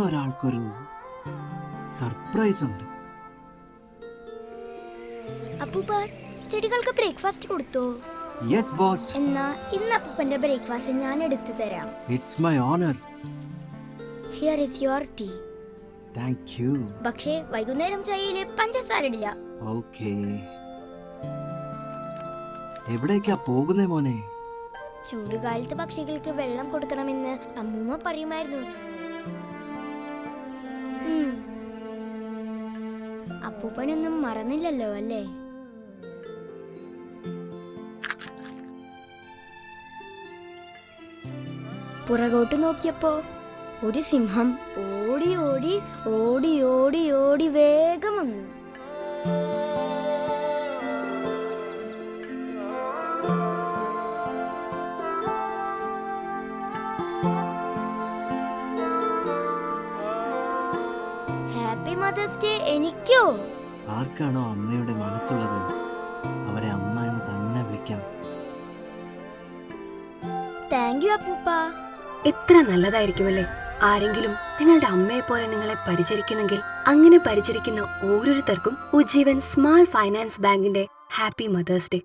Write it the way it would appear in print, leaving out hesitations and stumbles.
ഇന്നൊരാൾക്കൊരു surprise ഉണ്ട്. അപ്പൂപ്പ, ചെടികൾക്ക് ബ്രേക്ക്ഫാസ്റ്റ് കൊടുത്തോ? Yes boss. എന്നാ ഇന്ന് അപ്പൂപ്പന്റെ ബ്രേക്ക്ഫാസ്റ്റ് ഞാൻ എടുത്തു തരാം. It's my honour. Here is your tea. Thank you. പക്ഷേ വൈകുന്നേരം ചായയില് പഞ്ചസാര ഇടില്ല. ഓക്കേ. എവിടേക്കാ പോകുന്നേ മോനെ? ചൂടുകാലത്ത് പക്ഷികൾക്ക് വെള്ളം കൊടുക്കണമെന്ന് അമ്മൂമ്മ പറയുമായിരുന്നു. അപ്പൂപ്പനൊന്നും മറന്നില്ലല്ലോ അല്ലേ? പുറകോട്ട് നോക്കിയപ്പോ ഒരു സിംഹം ഓടി ഓടി ഓടി ഓടി ഓടി വേഗം വന്നു. ഹാപ്പി മദേഴ്സ് ഡേ എനിക്കോ? ആർക്കാണോ അമ്മയുടെ മനസ്സുള്ളത് അവരെ അമ്മ എന്ന് തന്നെ വിളിക്കാം. താങ്ക് യു അപ്പൂപ്പ. എത്ര നല്ലതായിരിക്കുമല്ലേ ആരെങ്കിലും നിങ്ങളുടെ അമ്മയെ പോലെ നിങ്ങളെ പരിചരിക്കുന്നെങ്കിൽ. അങ്ങനെ പരിചരിക്കുന്ന ഓരോരുത്തർക്കും ഉജ്ജീവൻ സ്മാൾ ഫൈനാൻസ് ബാങ്കിന്റെ ഹാപ്പി മദേഴ്സ് ഡേ.